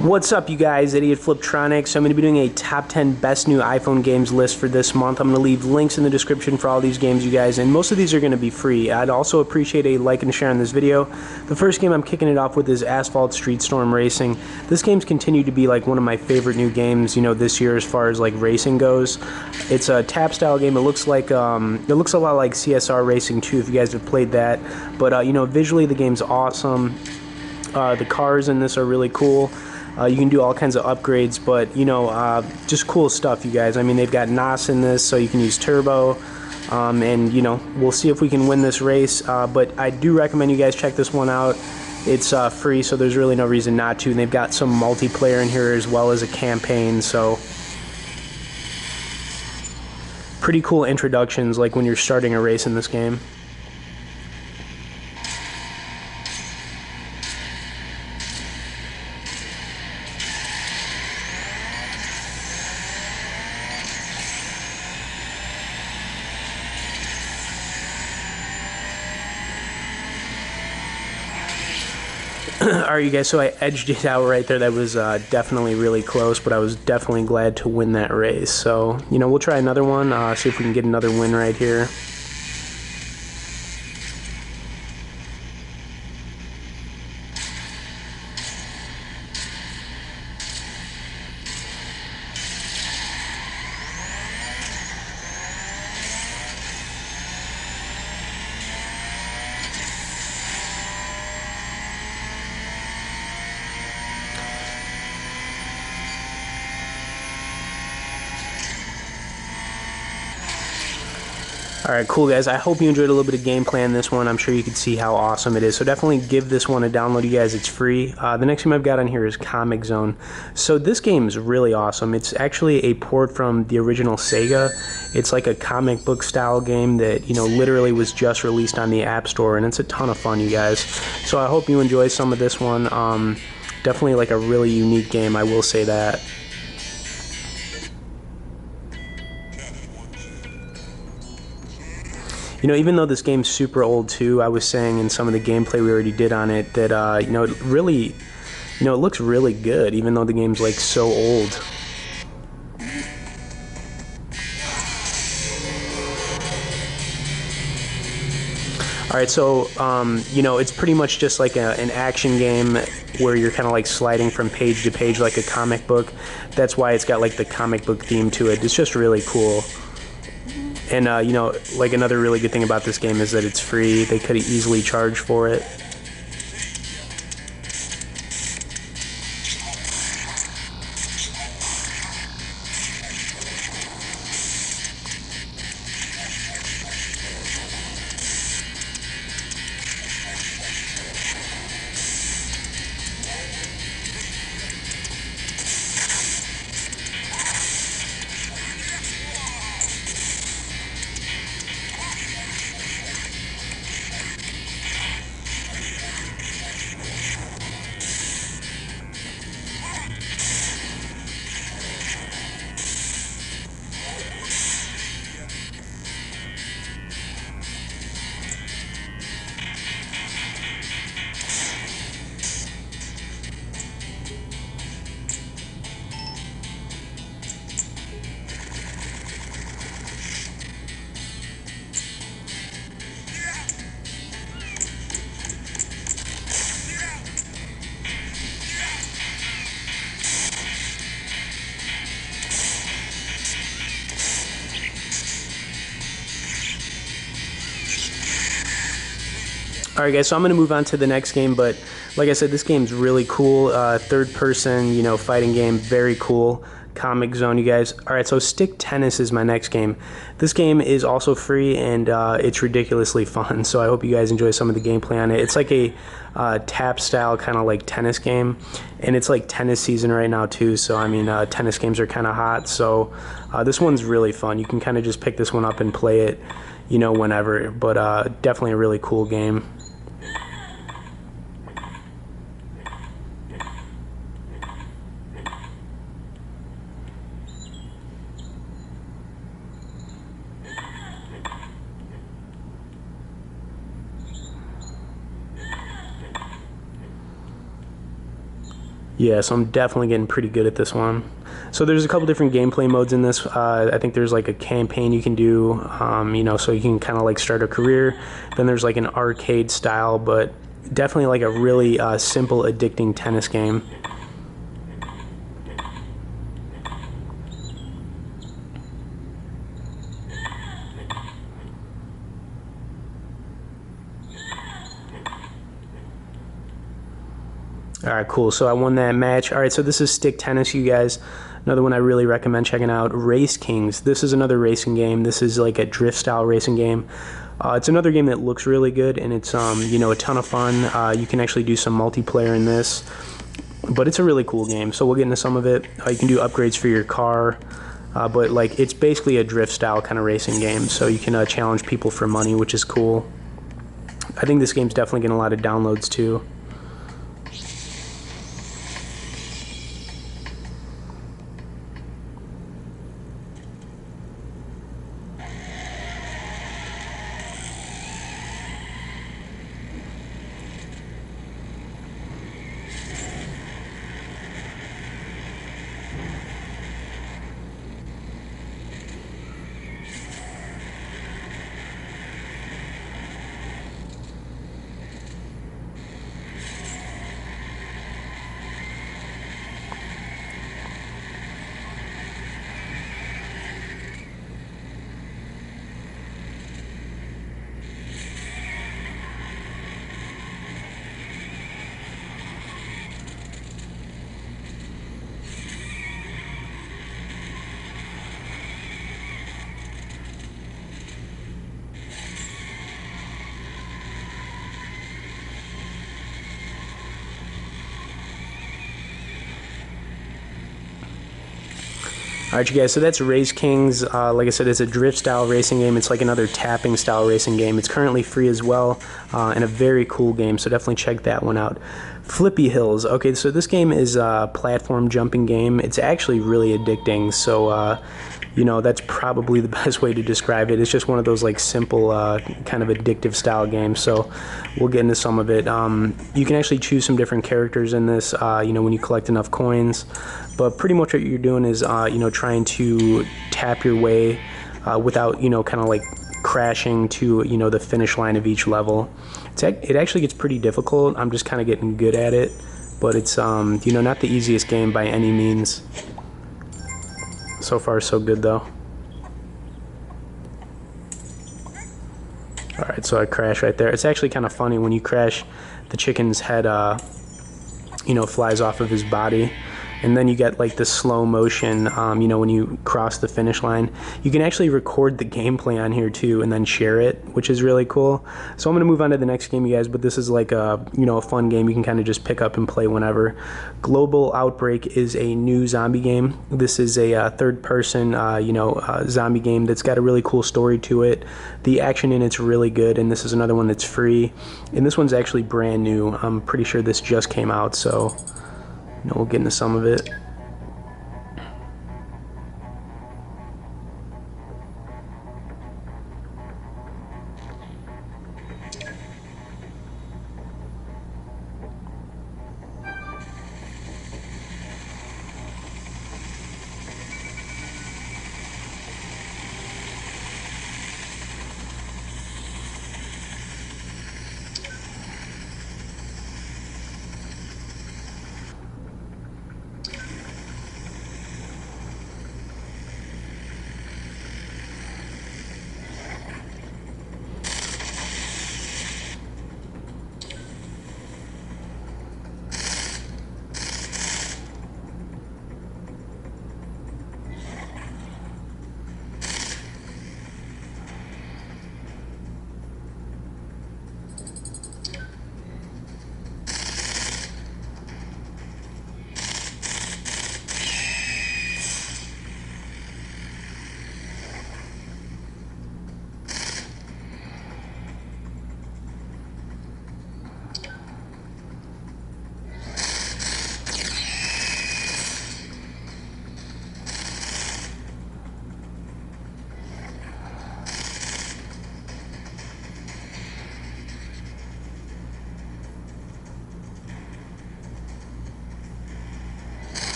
What's up, you guys? Idiot Fliptroniks. I'm going to be doing a top 10 best new iPhone games list for this month. I'm going to leave links in the description for all these games, you guys, and most of these are going to be free. I'd also appreciate a like and share on this video. The first game I'm kicking it off with is Asphalt Street Storm Racing. This game's continued to be like one of my favorite new games, this year as far as like racing goes. It's a tap style game. It looks like it looks a lot like CSR Racing 2 if you guys have played that. But visually the game's awesome. The cars in this are really cool. You can do all kinds of upgrades, but just cool stuff, you guys. I mean, they've got NOS in this, so you can use turbo, and we'll see if we can win this race. But I do recommend you guys check this one out. It's free, so there's really no reason not to. And they've got some multiplayer in here as well as a campaign, so pretty cool introductions, like when you're starting a race in this game. Alright, you guys, so I edged it out right there. That was definitely really close, but I was definitely glad to win that race. So, we'll try another one, see if we can get another win right here. Alright, cool guys. I hope you enjoyed a little bit of gameplay on this one. I'm sure you could see how awesome it is. So definitely give this one a download, you guys. It's free. The next game I've got on here is Comix Zone. So this game is really awesome. It's actually a port from the original Sega. It's like a comic book style game that, literally was just released on the App Store, and it's a ton of fun, you guys. So I hope you enjoy some of this one. Definitely like a really unique game, I will say that. Even though this game's super old too, I was saying in some of the gameplay we already did on it that, it really, it looks really good, even though the game's like so old. Alright, so, it's pretty much just like an action game where you're kind of like sliding from page to page like a comic book. That's why it's got like the comic book theme to it. It's just really cool. And, like another really good thing about this game is that it's free. They could easily charge for it. Alright guys, so I'm going to move on to the next game, but like I said, this game's really cool. Third person, fighting game, very cool. Comix Zone, you guys. Alright, so Stick Tennis is my next game. This game is also free, and it's ridiculously fun, so I hope you guys enjoy some of the gameplay on it. It's like a tap style kind of like tennis game, and it's like tennis season right now too, so I mean tennis games are kind of hot, so this one's really fun. You can kind of just pick this one up and play it, whenever, but definitely a really cool game. Yeah, so I'm definitely getting pretty good at this one. So there's a couple different gameplay modes in this. I think there's like a campaign you can do, you know, so you can kind of like start a career. Then there's like an arcade style, but definitely like a really simple, addicting tennis game. All right, cool. So I won that match. All right, so this is stick tennis, you guys. Another one I really recommend checking out, Race Kings. This is another racing game. This is like a drift style racing game. It's another game that looks really good, and it's you know, a ton of fun. You can actually do some multiplayer in this, but it's a really cool game. So we'll get into some of it. You can do upgrades for your car, but like it's basically a drift style kind of racing game. So you can challenge people for money, which is cool. I think this game's definitely getting a lot of downloads too. Alright, you guys, so that's Race Kings. Like I said, it's a drift style racing game. It's like another tapping style racing game. It's currently free as well, and a very cool game, so definitely check that one out. Flippy Hills. Okay, so this game is a platform jumping game. It's actually really addicting, so you know, that's probably the best way to describe it. It's just one of those like simple kind of addictive style games, so we'll get into some of it. You can actually choose some different characters in this, you know, when you collect enough coins, but pretty much what you're doing is you know, trying to tap your way without, you know, kind of like crashing to, you know, the finish line of each level. It actually gets pretty difficult. I'm just kind of getting good at it, but it's you know, not the easiest game by any means. So far so good though. Alright, so I crashed right there. It's actually kind of funny when you crash, the chicken's head you know, flies off of his body, and then you get like the slow motion, you know, when you cross the finish line. You can actually record the gameplay on here too and then share it, which is really cool. So I'm going to move on to the next game, you guys, but this is like a, you know, a fun game you can kind of just pick up and play whenever. Global Outbreak is a new zombie game. This is a third person, you know, zombie game that's got a really cool story to it. The action in it's really good, and this is another one that's free. And this one's actually brand new. I'm pretty sure this just came out, so you know, we'll get into some of it.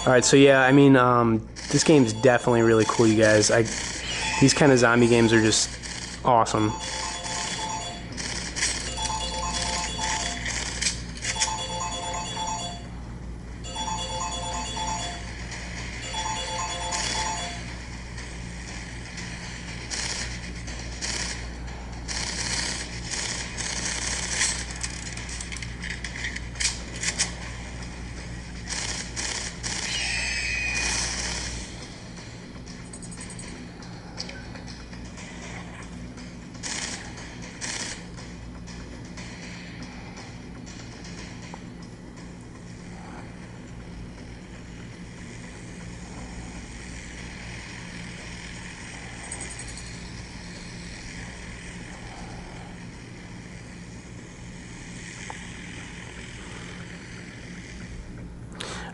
Alright, so yeah, I mean, this game's definitely really cool, you guys. These kind of zombie games are just awesome.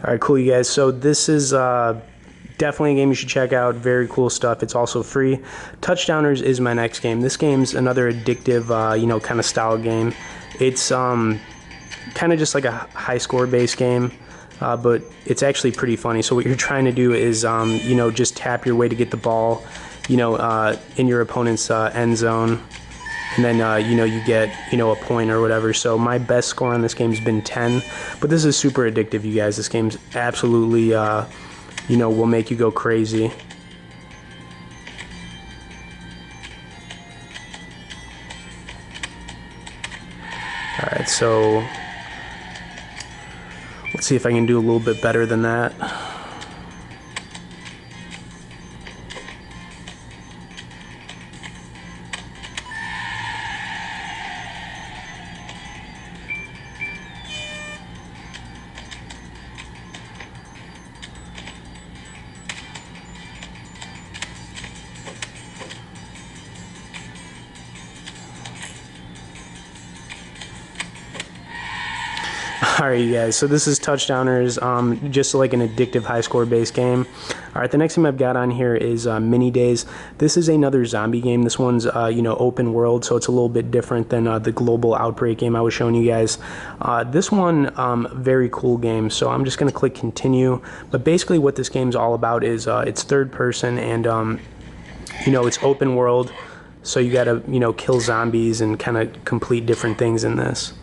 Alright, cool, you guys. So this is definitely a game you should check out. Very cool stuff. It's also free. Touchdowners is my next game. This game's another addictive, kind of style game. It's kind of just like a high score based game, but it's actually pretty funny. So what you're trying to do is, just tap your way to get the ball, in your opponent's end zone. And then, you get, a point or whatever. So my best score on this game has been 10. But this is super addictive, you guys. This game's absolutely, will make you go crazy. Alright, so let's see if I can do a little bit better than that. Alright, you guys, so this is Touchdowners, just like an addictive high score based game. Alright, the next game I've got on here is Mini Dayz. This is another zombie game. This one's, open world, so it's a little bit different than the global Outbreak game I was showing you guys. This one, very cool game, so I'm just going to click continue. But basically what this game's all about is it's third person and, it's open world, so you gotta, kill zombies and kind of complete different things in this.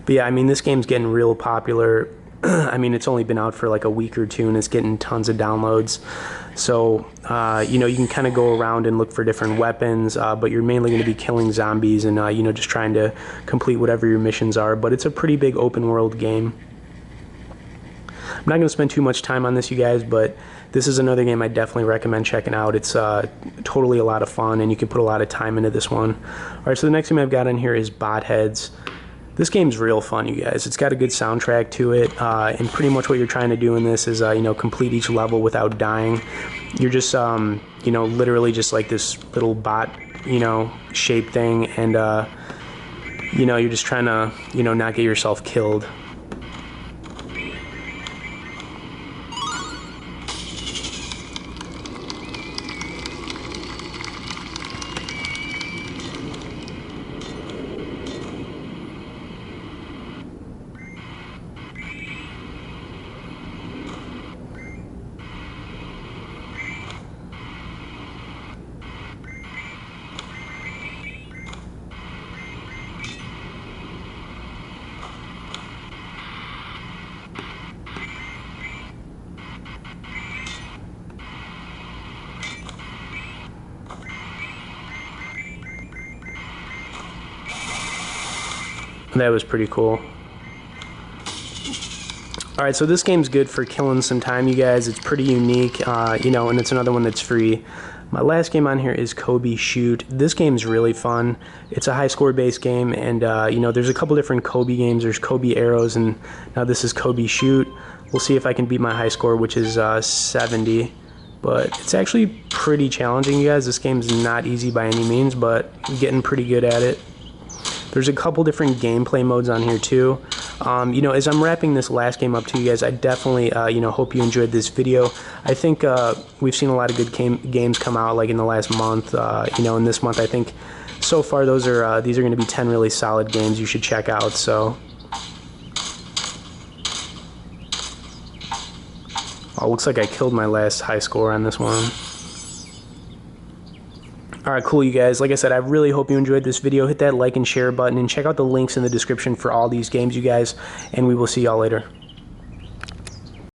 But yeah, I mean, this game's getting real popular. I mean, it's only been out for like a week or two and it's getting tons of downloads. So, you can kind of go around and look for different weapons, but you're mainly going to be killing zombies and, just trying to complete whatever your missions are. But it's a pretty big open world game. I'm not going to spend too much time on this, you guys, but this is another game I definitely recommend checking out. It's totally a lot of fun and you can put a lot of time into this one. Alright, so the next game I've got on here is Botheads. This game's real fun, you guys. It's got a good soundtrack to it, and pretty much what you're trying to do in this is, complete each level without dying. You're just, literally just like this little bot, shape thing, and, you're just trying to, not get yourself killed. That was pretty cool. Alright, so this game's good for killing some time, you guys. It's pretty unique, and it's another one that's free. My last game on here is Cobi Shoot. This game's really fun. It's a high score based game, and there's a couple different Cobi games. There's Cobi Arrows, and now this is Cobi Shoot. We'll see if I can beat my high score, which is 70. But it's actually pretty challenging, you guys. This game's not easy by any means, but I'm getting pretty good at it. There's a couple different gameplay modes on here too. As I'm wrapping this last game up to you guys, I definitely, hope you enjoyed this video. I think we've seen a lot of good games come out like in the last month. In this month, I think so far these are going to be 10 really solid games you should check out. So, oh, looks like I killed my last high score on this one. Alright, cool, you guys. Like I said, I really hope you enjoyed this video. Hit that like and share button, and check out the links in the description for all these games, you guys, and we will see y'all later.